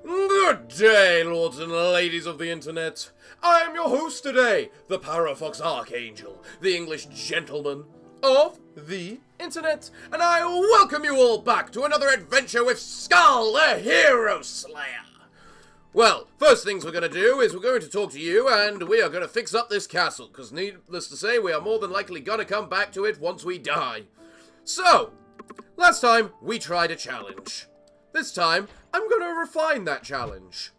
Good day, lords and ladies of the internet. I am your host today, the Parafox Archangel, the English gentleman of the internet, and I welcome you all back to another adventure with Skul, the Hero Slayer. Well, first things we're going to do is we're going to talk to you, and we are going to fix up this castle, because needless to say, we are more than likely going to come back to it once we die. So, last time we tried a challenge. This time, I'm going to refine that challenge.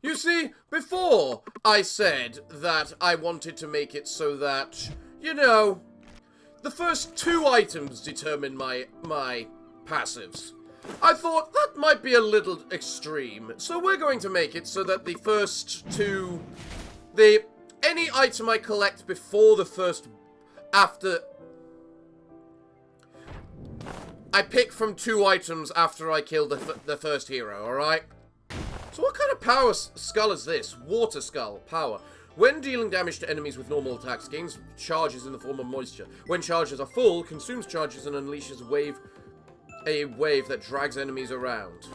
You see, before I said that I wanted to make it so that, you know, the first 2 items determine my passives. I thought that might be a little extreme, so we're going to make it so that the first 2, any item I collect before the first, after, I pick from 2 items after I kill the first hero, alright? So what kind of power skull is this? Water skull. Power. When dealing damage to enemies with normal attacks, gains charges in the form of moisture. When charges are full, consumes charges and unleashes a wave that drags enemies around.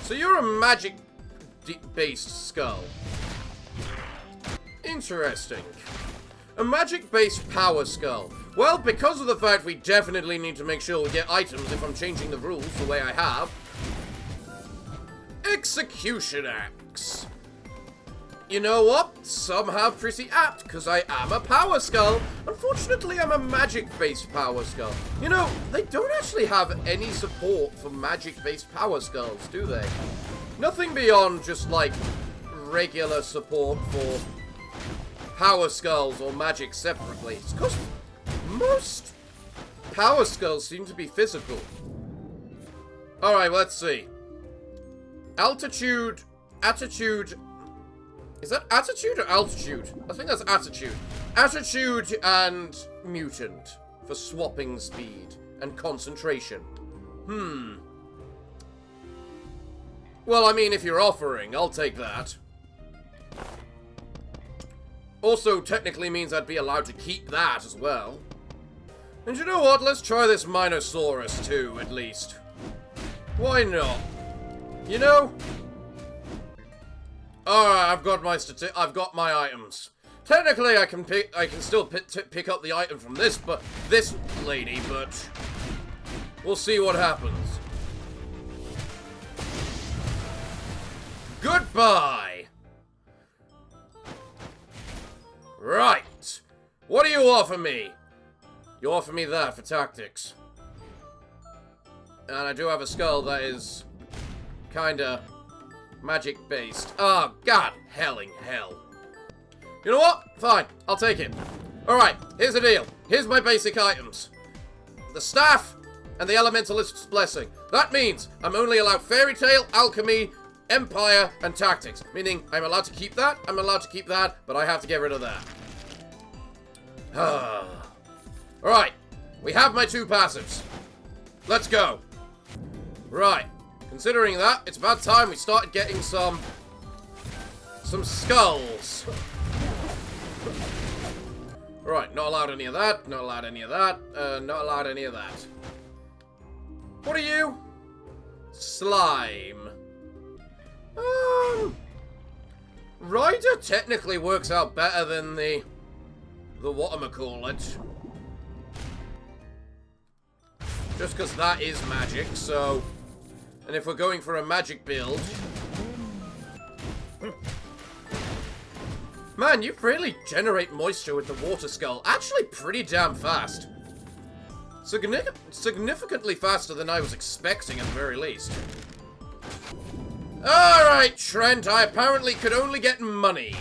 So you're a magic-based skull. Interesting. A magic-based power skull. Well, because of the fact we definitely need to make sure we get items if I'm changing the rules the way I have. Execution Axe. You know what? Somehow pretty apt, because I am a power skull. Unfortunately, I'm a magic-based power skull. You know, they don't actually have any support for magic-based power skulls, do they? Nothing beyond just, like, regular support for power skulls or magic separately. It's because most power skulls seem to be physical. Alright, let's see. Attitude. Is that attitude or altitude? I think that's attitude. Attitude and mutant for swapping speed and concentration. Well, I mean, if you're offering, I'll take that. Also, technically means I'd be allowed to keep that as well. And you know what? Let's try this Minosaurus too, at least. Why not? You know? Alright, I've got my items. Technically, I can still pick up the item from this lady, but we'll see what happens. Goodbye. Right. What do you offer me? You offer me that for tactics. And I do have a skull that is kinda magic-based. Oh, God helling hell. You know what? Fine. I'll take it. Alright, here's the deal. Here's my basic items. The staff and the elementalist's blessing. That means I'm only allowed fairy tale, alchemy, empire, and tactics. Meaning I'm allowed to keep that, I'm allowed to keep that, but I have to get rid of that. Alright, we have my 2 passives. Let's go. Right, considering that, it's about time we started getting some skulls. Right, not allowed any of that, not allowed any of that, not allowed any of that. What are you? Slime. Rider technically works out better than the whatchamacallit. Just because that is magic, so... And if we're going for a magic build... Man, you really generate moisture with the water skull. Actually pretty damn fast. Significantly faster than I was expecting at the very least. Alright, Trent, I apparently could only get money.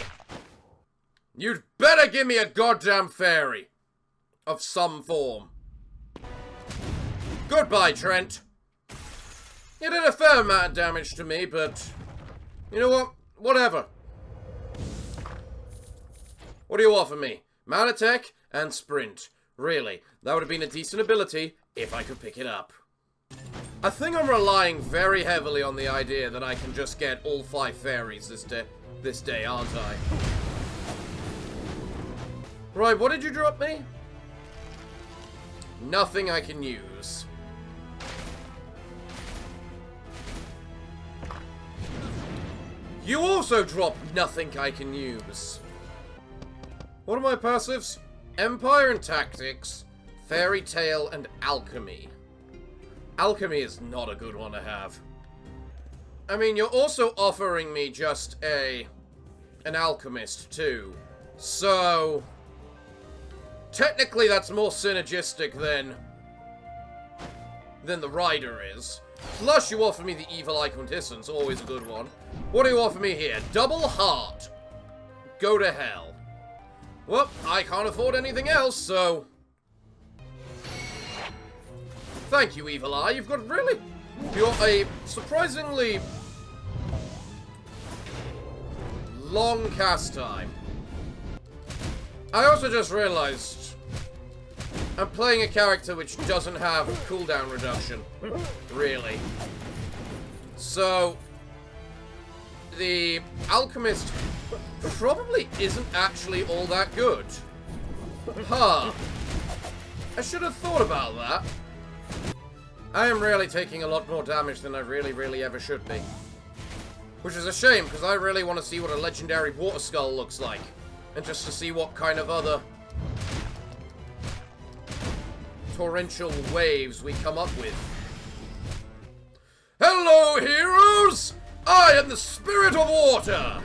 You'd better give me a goddamn fairy. Of some form. Goodbye, Trent. You did a fair amount of damage to me, but... You know what? Whatever. What do you offer me? Mana Tech and Sprint. Really, that would have been a decent ability if I could pick it up. I think I'm relying very heavily on the idea that I can just get all 5 fairies this day, aren't I? Right, what did you drop me? Nothing I can use. You also drop nothing I can use. What are my passives? Empire and Tactics, Fairy Tale, and Alchemy. Alchemy is not a good one to have. I mean, you're also offering me just an Alchemist, too. So, technically that's more synergistic than the Rider is. Plus, you offer me the Evil Eye Quintessence, always a good one. What do you offer me here? Double Heart. Go to hell. Well, I can't afford anything else, so... Thank you, Evil Eye. You've got really... You're a surprisingly... long cast time. I also just realized... I'm playing a character which doesn't have cooldown reduction. Really. So... The Alchemist probably isn't actually all that good. Huh. I should have thought about that. I am really taking a lot more damage than I really ever should be. Which is a shame, because I really want to see what a legendary Water Skull looks like. And just to see what kind of other torrential waves we come up with. Hello, heroes! I am the Spirit of Water!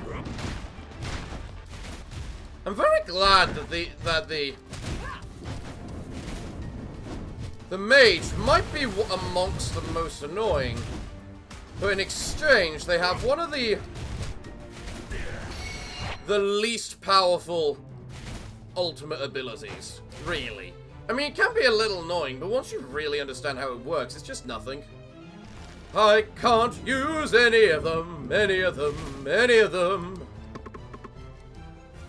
I'm very glad that the mage might be amongst the most annoying, but in exchange they have one of the least powerful ultimate abilities, really. I mean, it can be a little annoying, but once you really understand how it works, it's just nothing. I can't use any of them.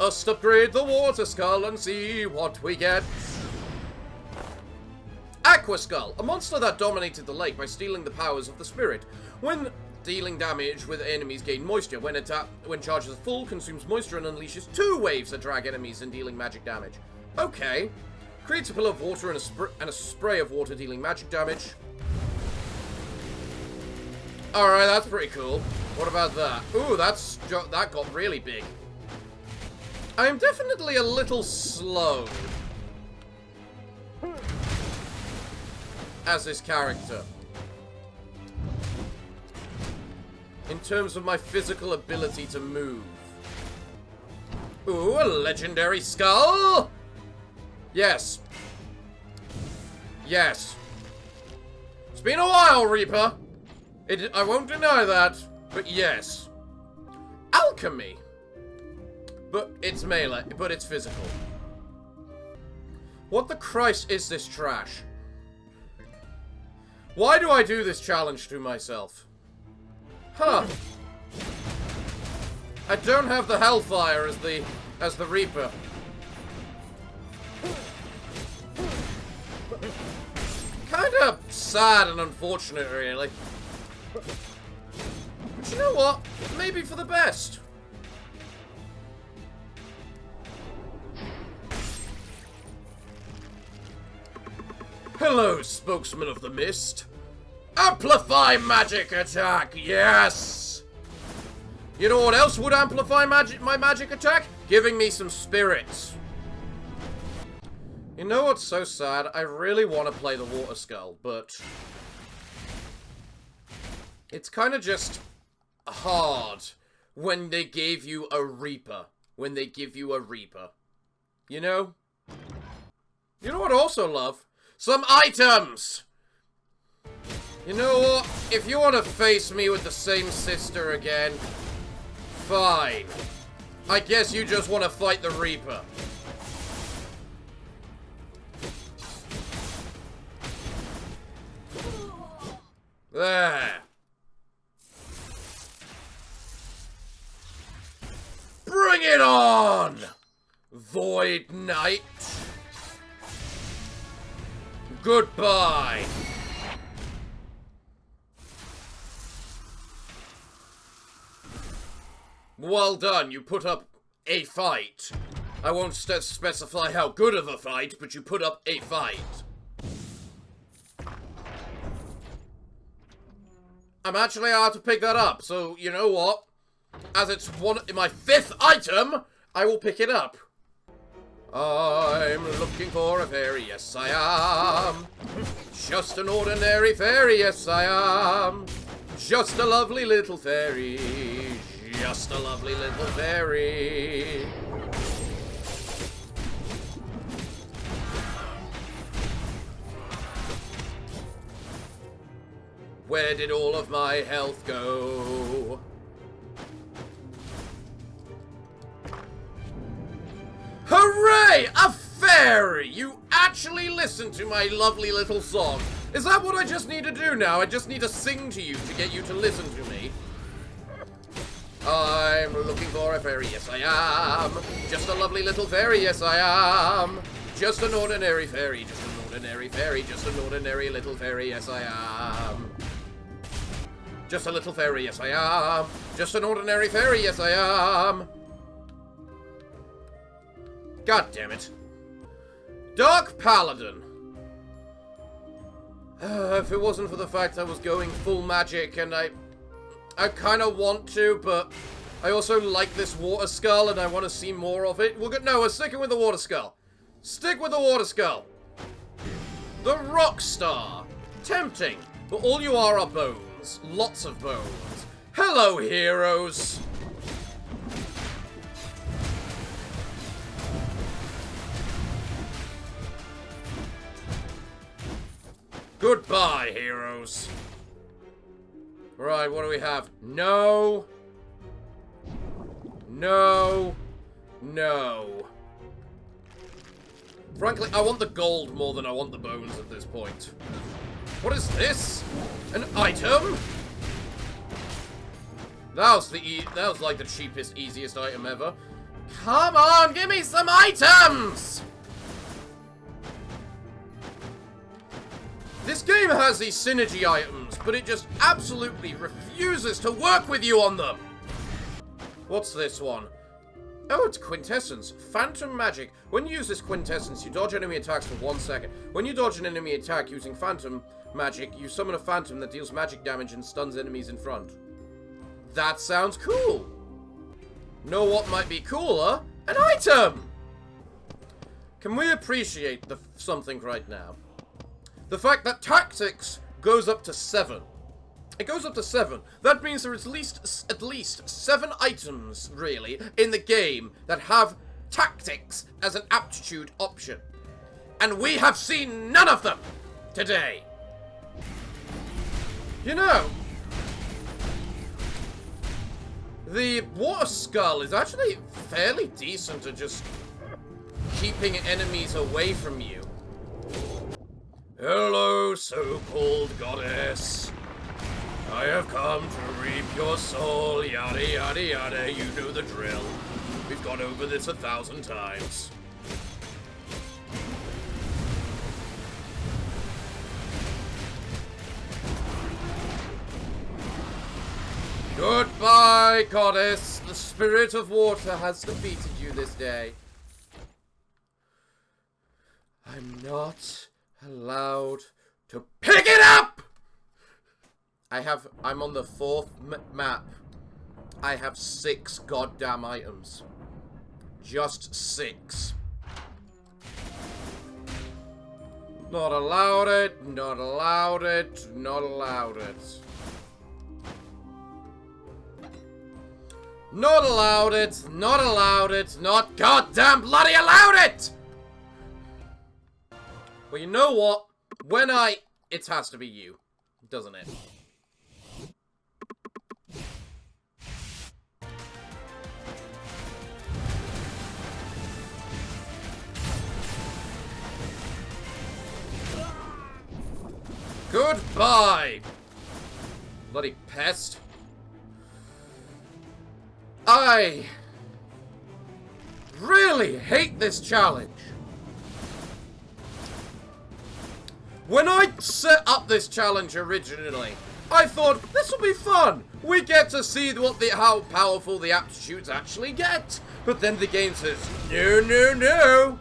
Us upgrade the Water Skull and see what we get. Aqua Skull, a monster that dominated the lake by stealing the powers of the spirit. When dealing damage with enemies gain moisture. When charges are full, consumes moisture and unleashes 2 waves that drag enemies and dealing magic damage. Okay. Creates a pillar of water and a spray of water dealing magic damage. Alright, that's pretty cool. What about that? Ooh, that got really big. I am definitely a little slow as this character. In terms of my physical ability to move. Ooh, a legendary skull! Yes. Yes. It's been a while, Reaper. I won't deny that, but yes. Alchemy. But it's melee, but it's physical. What the Christ is this trash? Why do I do this challenge to myself? Huh. I don't have the Hellfire as the Reaper. Kinda sad and unfortunate, really. But you know what? Maybe for the best. Hello, spokesman of the mist. Amplify magic attack, yes! You know what else would amplify my magic attack? Giving me some spirits. You know what's so sad? I really want to play the Water Skull, but it's kind of just hard when they gave you a Reaper. When they give you a Reaper. You know? You know what I also love? Some items! You know what? If you want to face me with the same sister again, fine. I guess you just want to fight the Reaper. There. Bring it on! Void Knight. Goodbye. Well done, you put up a fight. I won't specify how good of a fight, but you put up a fight. I'm actually hard to pick that up, so you know what? as it's my 5th item, I will pick it up. I'm looking for a fairy, yes I am. Just an ordinary fairy, yes I am. Just a lovely little fairy. Just a lovely little fairy. Where did all of my health go? Hooray! A fairy! You actually listened to my lovely little song. Is that what I just need to do now? I just need to sing to you to get you to listen to me. I'm looking for a fairy, yes I am. Just a lovely little fairy, yes I am. Just an ordinary fairy, just an ordinary fairy, just an ordinary little fairy, yes I am. Just a little fairy, yes I am. Just an ordinary fairy, yes I am. God damn it. Dark Paladin. If it wasn't for the fact I was going full magic and I kind of want to, but I also like this water skull and I want to see more of it. No, we're sticking with the water skull. Stick with the water skull. The rock star. Tempting, but all you are bones. Lots of bones. Hello, heroes. Goodbye, heroes. Right, what do we have? No. No. No. Frankly, I want the gold more than I want the bones at this point. What is this? An item? That was like the cheapest, easiest item ever. Come on, give me some items! This game has these synergy items, but it just absolutely refuses to work with you on them! What's this one? Oh, it's Quintessence. Phantom Magic. When you use this Quintessence, you dodge enemy attacks for 1 second. When you dodge an enemy attack using Phantom Magic, you summon a Phantom that deals magic damage and stuns enemies in front. That sounds cool! Know what might be cooler? An item! Can we appreciate something right now? The fact that tactics goes up to 7. It goes up to 7. That means there is at least 7 items, really, in the game that have tactics as an aptitude option. And we have seen none of them today. You know, the water skull is actually fairly decent at just keeping enemies away from you. Hello, so-called goddess. I have come to reap your soul, yada yada yada, you know the drill. We've gone over this 1,000 times. Goodbye, goddess. The spirit of water has defeated you this day. I'm not allowed to pick it up! I'm on the 4th map. I have 6 goddamn items. Just 6. Not allowed it, not allowed it, not allowed it. Not allowed it, not allowed it, not goddamn bloody allowed it! Well, you know what? It has to be you, doesn't it? Goodbye! Bloody pest. I really hate this challenge. When I set up this challenge originally, I thought this will be fun. We get to see how powerful the aptitudes actually get. But then the game says, no, no, no.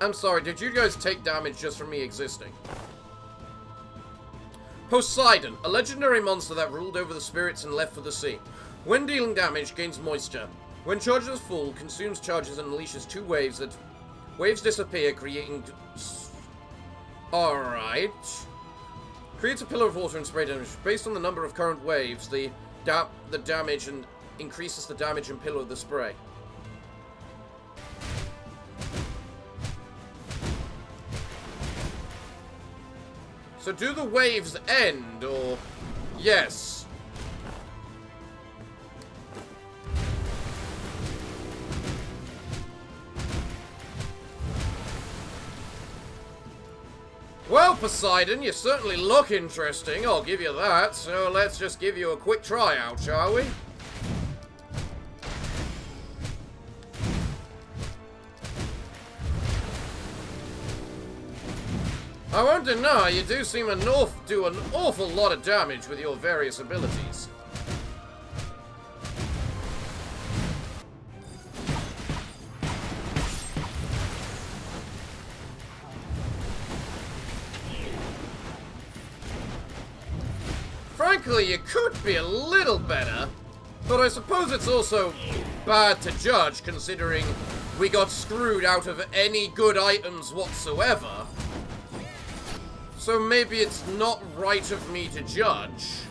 I'm sorry, did you guys take damage just from me existing? Poseidon, a legendary monster that ruled over the spirits and left for the sea. When dealing damage, gains moisture. When charges is full, consumes charges and unleashes 2 waves that... Waves disappear, creating... Alright. Creates a pillar of water and spray damage. Based on the number of current waves, the damage and increases the damage and pillar of the spray. So do the waves end, or... Yes. Well, Poseidon, you certainly look interesting, I'll give you that. So let's just give you a quick tryout, shall we? I won't deny, you do seem to do an awful lot of damage with your various abilities. Frankly, you could be a little better, but I suppose it's also bad to judge considering we got screwed out of any good items whatsoever. So maybe it's not right of me to judge.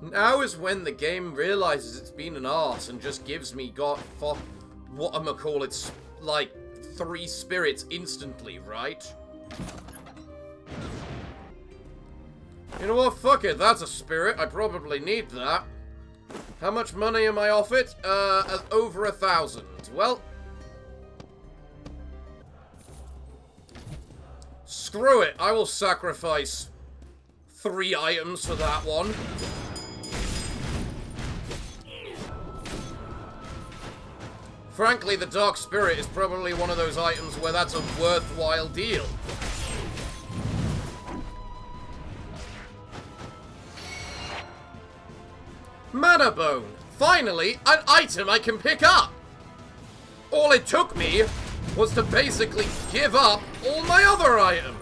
Now is when the game realizes it's been an arse and just gives me whatchamacallits, like 3 spirits instantly, right? You know what, fuck it, that's a spirit, I probably need that. How much money am I off it? Over 1,000. Well... Screw it, I will sacrifice 3 items for that one. Frankly, the Dark Spirit is probably one of those items where that's a worthwhile deal. Mana Bone! Finally, an item I can pick up! All it took me was to basically give up all my other items.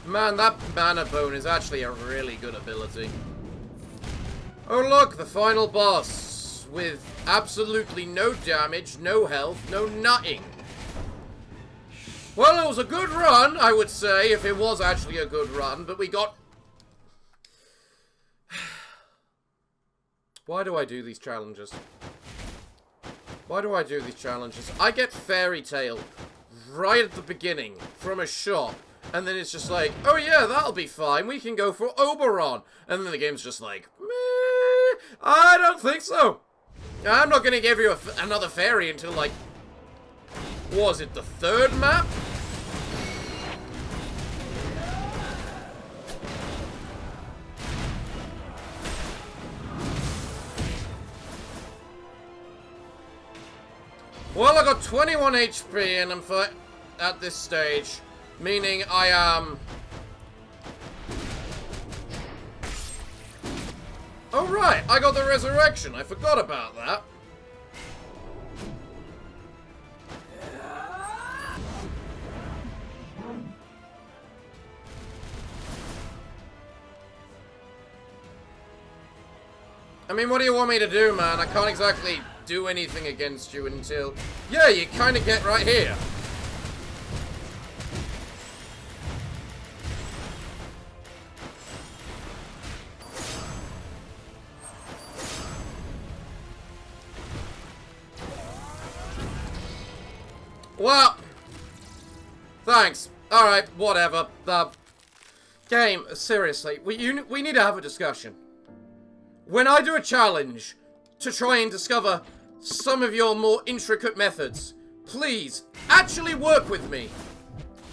Man, that Mana Bone is actually a really good ability. Oh look, the final boss. With absolutely no damage, no health, no nothing. Well, it was a good run, I would say, if it was actually a good run, but we got... Why do I do these challenges? Why do I do these challenges? I get Fairy Tail right at the beginning from a shop, and then it's just like, oh yeah, that'll be fine, we can go for Oberon. And then the game's just like, meh, I don't think so. I'm not going to give you another fairy until, like, was it the 3rd map? Well, I got 21 HP and I'm at this stage, meaning I am... Oh right, I got the resurrection, I forgot about that. I mean, what do you want me to do, man? I can't exactly do anything against you until... Yeah, you kind of get right here. Well, thanks. Alright, whatever. Game, seriously, we need to have a discussion. When I do a challenge to try and discover some of your more intricate methods, please actually work with me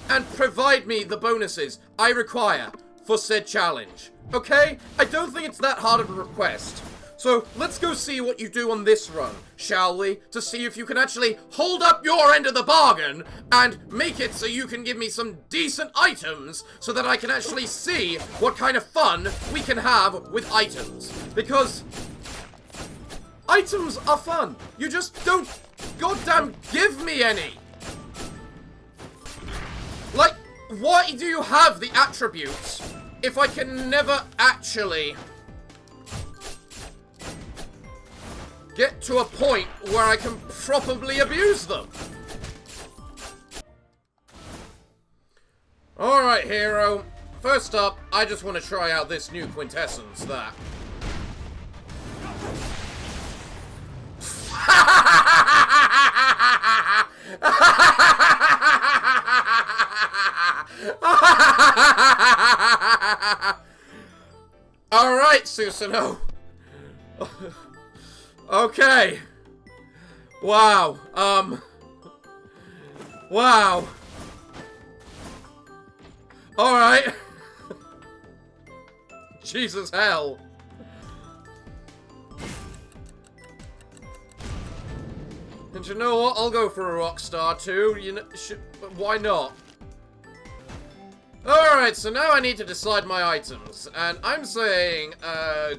and provide me the bonuses I require for said challenge. Okay? I don't think it's that hard of a request. So let's go see what you do on this run, shall we? To see if you can actually hold up your end of the bargain and make it so you can give me some decent items so that I can actually see what kind of fun we can have with items. Because items are fun. You just don't goddamn give me any. Why do you have the attributes if I can never actually get to a point where I can properly abuse them? Alright, hero. First up, I just want to try out this new quintessence that... Alright, Susanoo. Okay. Wow. Wow. Alright. Jesus hell. And you know what? I'll go for a rock star too. You know, why not? Alright, so now I need to decide my items. And I'm saying,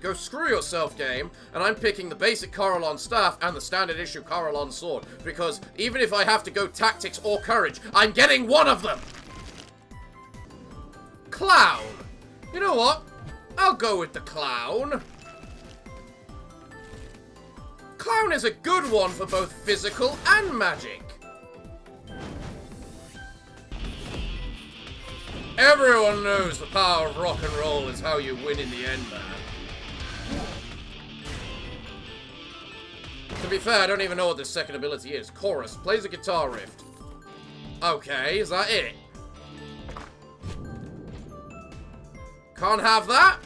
go screw yourself, game. And I'm picking the basic Corallon staff and the standard issue Corallon sword. Because even if I have to go tactics or courage, I'm getting one of them! Clown. You know what? I'll go with the clown. Clown is a good one for both physical and magic. Everyone knows the power of rock and roll is how you win in the end, man. To be fair, I don't even know what this second ability is. Chorus. Plays a guitar riff. Okay, is that it? Can't have that?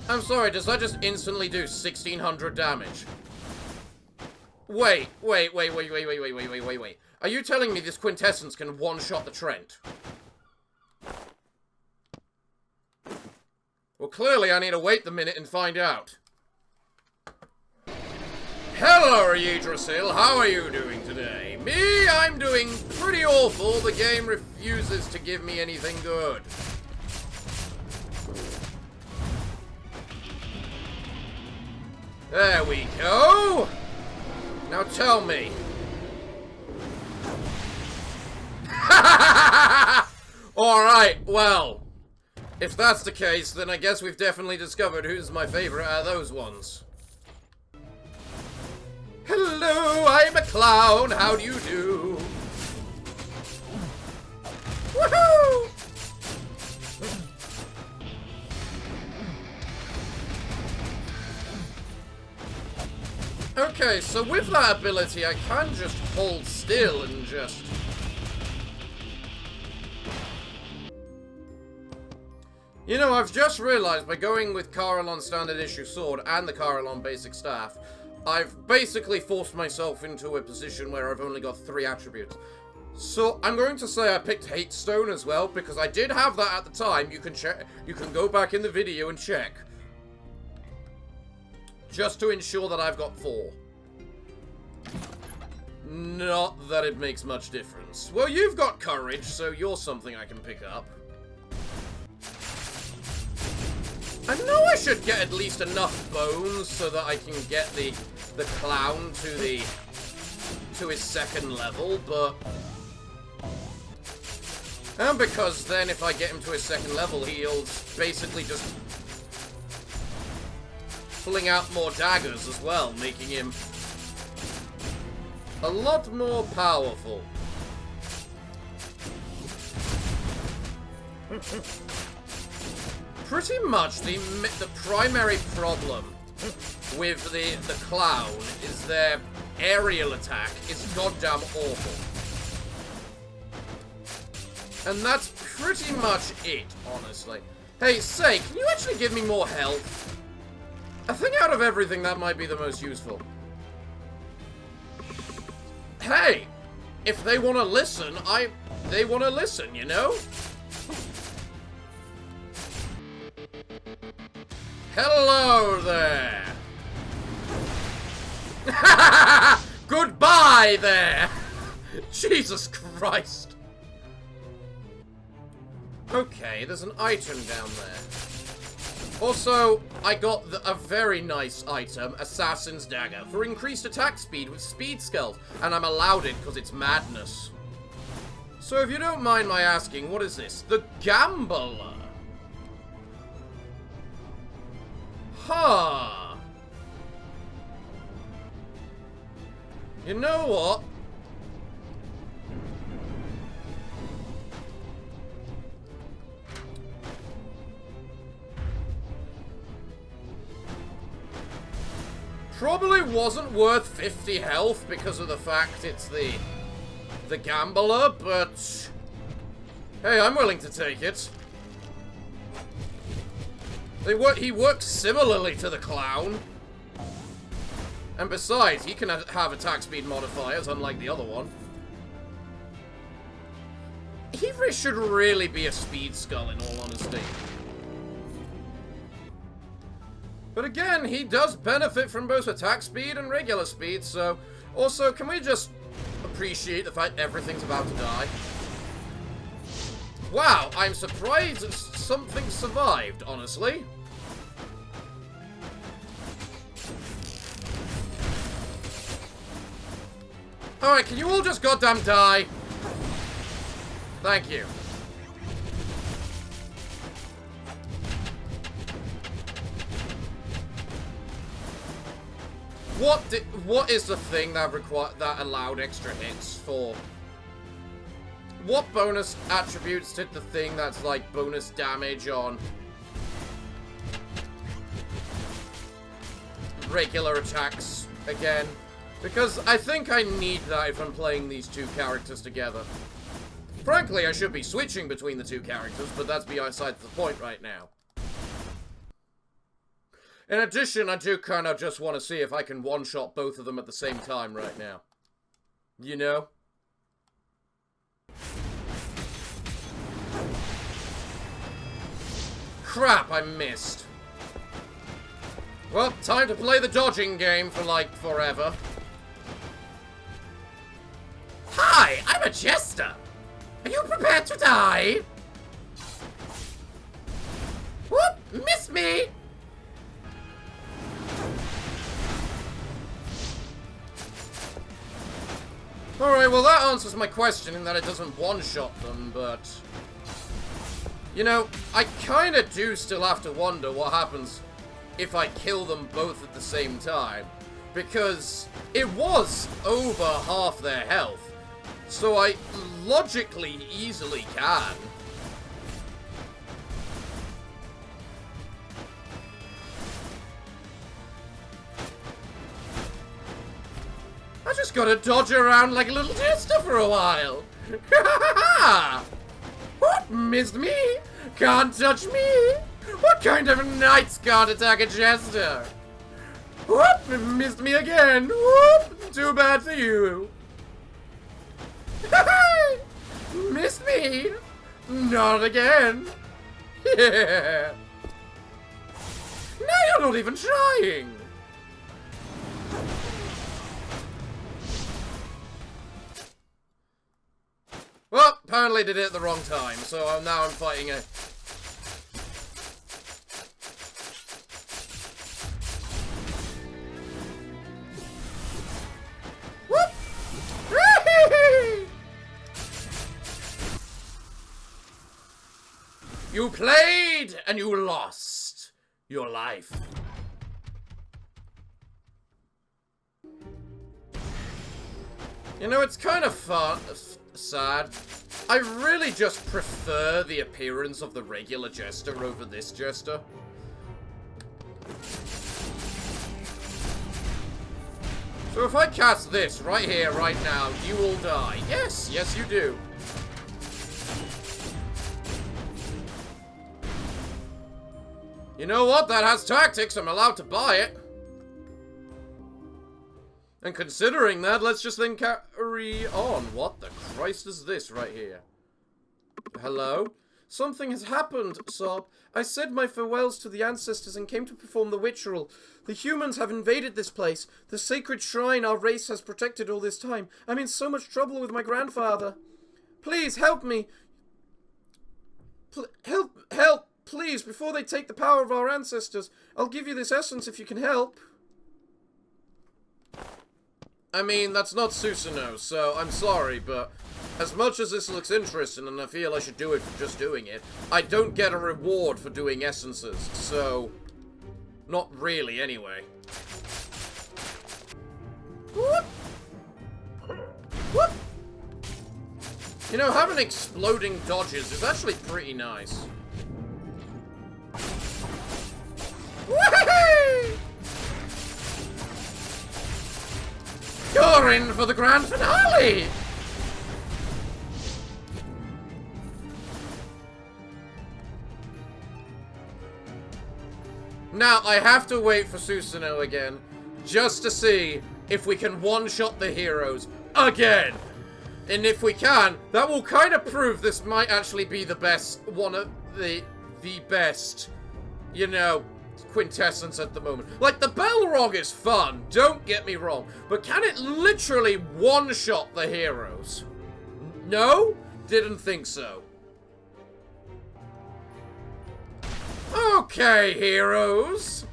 I'm sorry, does that just instantly do 1600 damage? Wait. Are you telling me this quintessence can one-shot the Trent? Well, clearly I need to wait the minute and find out. Hello, Yggdrasil. How are you doing today? Me, I'm doing pretty awful. The game refuses to give me anything good. There we go. Now tell me. Alright, well. If that's the case, then I guess we've definitely discovered who's my favorite out of those ones. Hello, I'm a clown. How do you do? Woohoo! Okay, so with that ability, I can just hold still and just... You know, I've just realized by going with Corallon Standard Issue Sword and the Corallon Basic Staff, I've basically forced myself into a position where I've only got 3 attributes. So, I'm going to say I picked Hate Stone as well, because I did have that at the time. You can check, you can go back in the video and check. Just to ensure that I've got 4. Not that it makes much difference. Well, you've got Courage, so you're something I can pick up. I know I should get at least enough bones so that I can get the clown to his 2nd level, but... And because then if I get him to his 2nd level, he'll basically just pulling out more daggers as well, making him a lot more powerful. Pretty much the primary problem with the clown is their aerial attack is goddamn awful. And that's pretty much it, honestly. Hey, Say, can you actually give me more health? I think out of everything, that might be the most useful. Hey! If they want to listen, they want to listen, you know? Hello there! Goodbye there! Jesus Christ! Okay, there's an item down there. Also, I got a very nice item, Assassin's Dagger, for increased attack speed with speed skulls, and I'm allowed it because it's madness. So if you don't mind my asking, what is this? The Gambler. Huh. You know what? Probably wasn't worth 50 health because of the fact it's the Gambler, but hey, I'm willing to take it. He works similarly to the Clown. And besides, he can have attack speed modifiers, unlike the other one. He should really be a speed skull, in all honesty. But again, he does benefit from both attack speed and regular speed, so... Also, can we just appreciate the fact everything's about to die? Wow, I'm surprised something survived, honestly. Alright, can you all just goddamn die? Thank you. What is the thing that allowed extra hits for? What bonus attributes did the thing that's like bonus damage on regular attacks again? Because I think I need that if I'm playing these two characters together. Frankly, I should be switching between the two characters, but that's beside the point right now. In addition, I do kind of just want to see if I can one-shot both of them at the same time right now. You know? Crap, I missed. Well, time to play the dodging game for, like, forever. Hi, I'm a jester. Are you prepared to die? Whoop, missed me. Alright, well that answers my question in that it doesn't one-shot them, but... You know, I kinda do still have to wonder what happens if I kill them both at the same time. Because it was over half their health, so I logically easily can. I just gotta dodge around like a little jester for a while. What? Missed me? Can't touch me? What kind of knights can't attack a jester? Whoop! Missed me again. Whoop! Too bad for you. Missed me. Not again. Yeah. Now you're not even trying. Well, apparently did it at the wrong time, so now I'm fighting a... Whoop! You played, and you lost your life. You know, it's kind of fun... sad. I really just prefer the appearance of the regular jester over this jester. So if I cast this right here, right now, you will die. Yes, yes you do. You know what? That has tactics. I'm allowed to buy it. And considering that, let's just then carry on. What the Christ is this right here? Hello? Something has happened, Sob. I said my farewells to the ancestors and came to perform the ritual. The humans have invaded this place. The sacred shrine our race has protected all this time. I'm in so much trouble with my grandfather. Please, help me. Help please, before they take the power of our ancestors, I'll give you this essence if you can help. I mean, that's not Susanoo, so I'm sorry, but as much as this looks interesting and I feel I should do it for just doing it, I don't get a reward for doing essences, so... Not really, anyway. Whoop! Whoop! You know, having exploding dodges is actually pretty nice. Whee! You're in for the grand finale! Now, I have to wait for Susanoo again, just to see if we can one-shot the heroes again. And if we can, that will kind of prove this might actually be the best, one of the best, you know, quintessence at the moment. Like, the Balrog is fun, don't get me wrong, but can it literally one-shot the heroes? No? Didn't think so. Okay, heroes.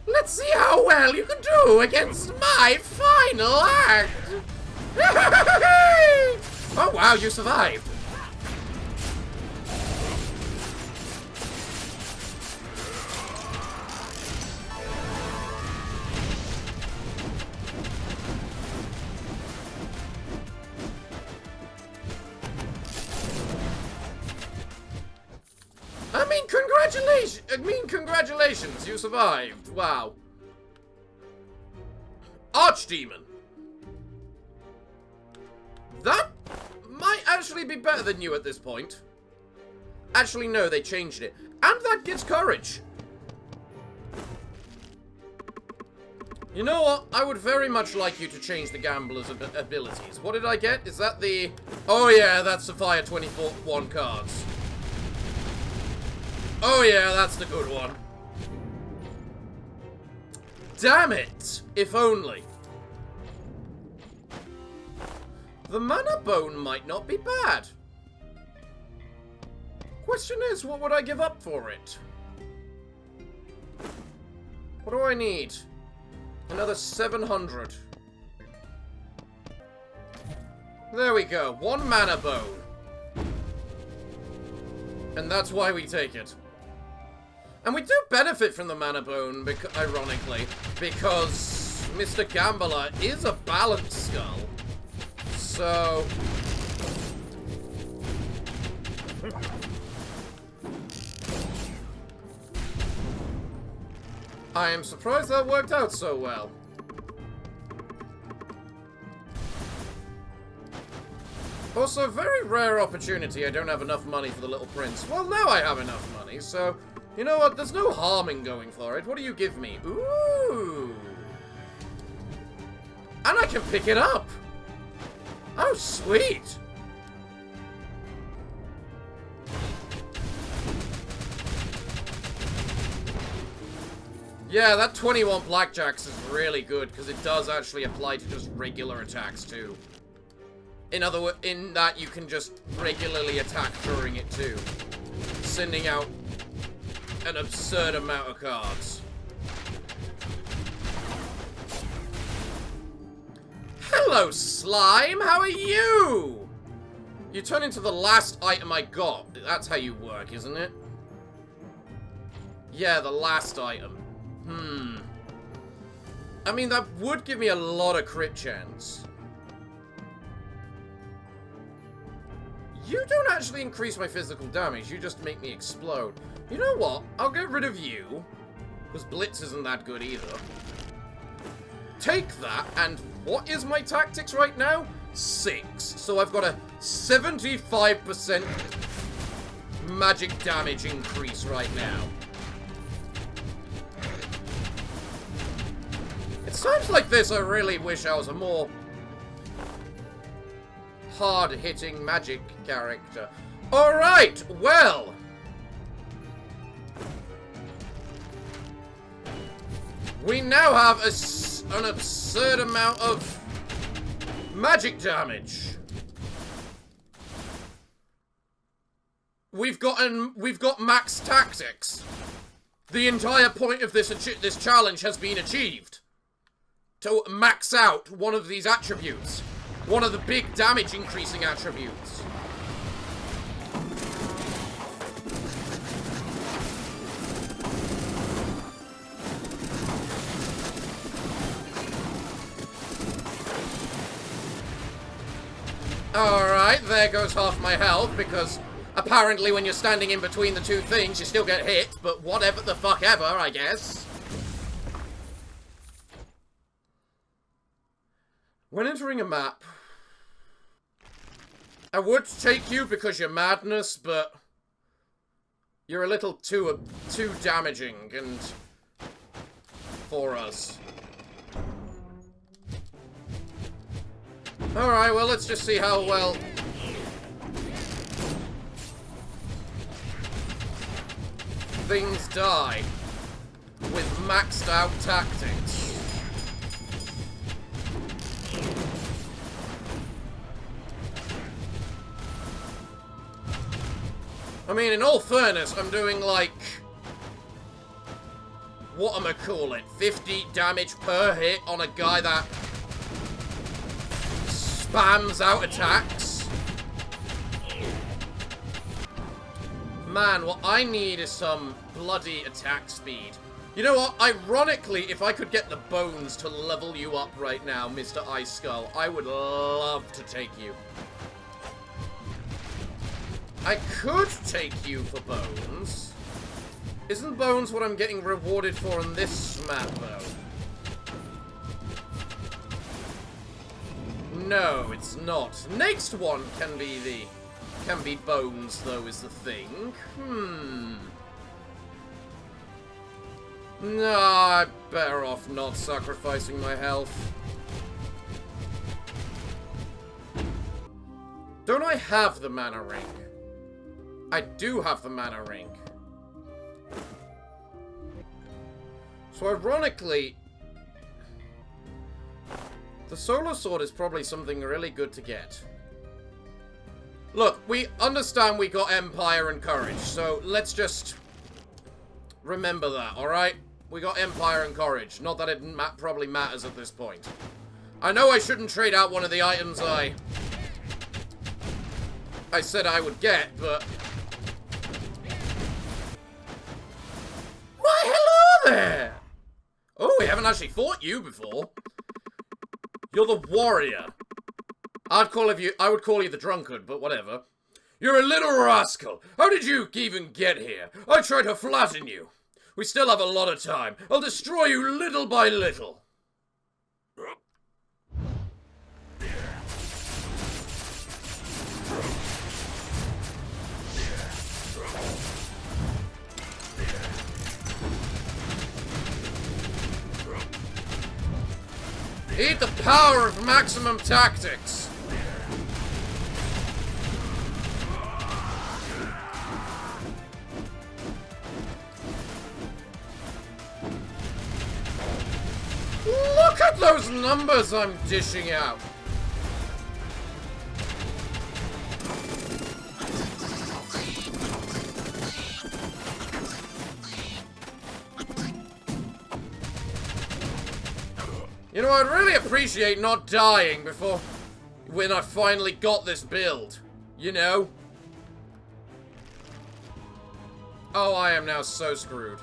Let's see how well you can do against my final act. Oh, wow, you survived. Congratulations, you survived. Wow. Archdemon. That might actually be better than you at this point. Actually, no, they changed it. And that gives courage. You know what? I would very much like you to change the gambler's abilities. What did I get? Is that the... Oh yeah, that's the Fire 24-1 cards. Oh yeah, that's the good one. Damn it! If only. The mana bone might not be bad. Question is, what would I give up for it? What do I need? Another 700. There we go. 1 mana bone. And that's why we take it. And we do benefit from the mana bone, ironically, because Mr. Gambler is a balanced skull. So... I am surprised that worked out so well. Also, very rare opportunity I don't have enough money for the Little Prince. Well, now I have enough money, so... You know what? There's no harm in going for it. What do you give me? Ooh! And I can pick it up! Oh, sweet! Yeah, that 21 blackjacks is really good, because it does actually apply to just regular attacks, too. In other words, in that you can just regularly attack during it, too. Sending out an absurd amount of cards. Hello, slime! How are you? You turn into the last item I got. That's how you work, isn't it? Yeah, the last item. I mean, that would give me a lot of crit chance. You don't actually increase my physical damage, you just make me explode. You know what? I'll get rid of you, because Blitz isn't that good either. Take that, and what is my tactics right now? 6. So I've got a 75% magic damage increase right now. It's times like this I really wish I was a more hard-hitting magic character. Alright, well... We now have an absurd amount of magic damage. we've got max tactics. The entire point of this challenge has been achieved. To max out one of these attributes. One of the big damage increasing attributes. Alright, there goes half my health, because apparently when you're standing in between the two things, you still get hit, but whatever the fuck ever, I guess. When entering a map, I would take you because you're madness, but you're a little too damaging and for us. Alright, well, let's just see how well things die with maxed out tactics. I mean, in all fairness, I'm doing like, whatchamacallit, 50 damage per hit on a guy that spams out attacks. Man, what I need is some bloody attack speed. You know what? Ironically, if I could get the bones to level you up right now, Mr. Ice Skull, I would love to take you. I could take you for bones. Isn't bones what I'm getting rewarded for on this map, though? No, it's not. Next one can be bones, though, is the thing. Nah, I'm better off not sacrificing my health. Don't I have the mana ring? I do have the mana ring. So ironically, the solar sword is probably something really good to get. Look, we understand we got Empire and Courage, so let's just remember that, alright? We got Empire and Courage. Not that it probably matters at this point. I know I shouldn't trade out one of the items I said I would get, but... Why, hello there! Oh, we haven't actually fought you before. You're the warrior. I would call you the drunkard, but whatever. You're a little rascal. How did you even get here? I tried to flatten you. We still have a lot of time. I'll destroy you little by little. Eat the power of maximum tactics. Look at those numbers I'm dishing out. You know, I'd really appreciate not dying when I finally got this build. You know? Oh, I am now so screwed.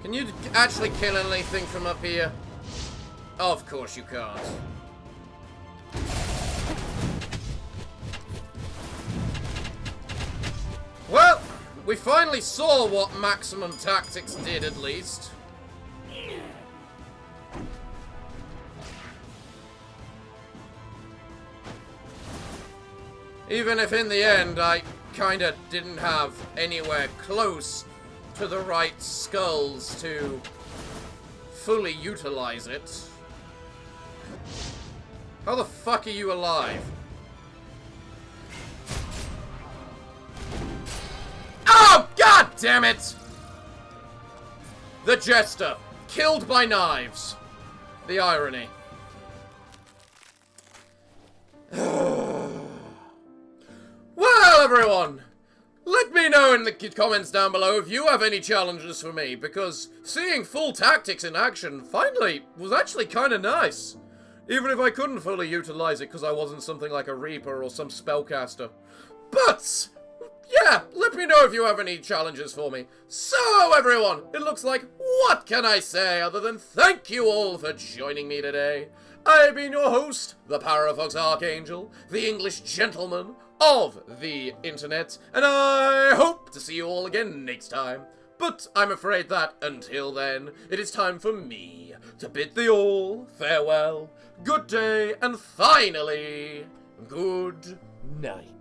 Can you actually kill anything from up here? Oh, of course you can't. Well, we finally saw what maximum tactics did, at least. Even if in the end I kinda didn't have anywhere close to the right skulls to fully utilize it. How the fuck are you alive? Oh, god damn it! The Jester, killed by knives. The irony. Well, everyone, know in the comments down below if you have any challenges for me, because seeing full tactics in action finally was actually kind of nice. Even if I couldn't fully utilize it because I wasn't something like a Reaper or some spellcaster. But, yeah, let me know if you have any challenges for me. So, everyone, it looks like, what can I say other than thank you all for joining me today. I've been your host, the Parafox Archangel, the English gentleman of the internet, and I hope to see you all again next time. But I'm afraid that, until then, it is time for me to bid thee all farewell, good day, and finally, good night.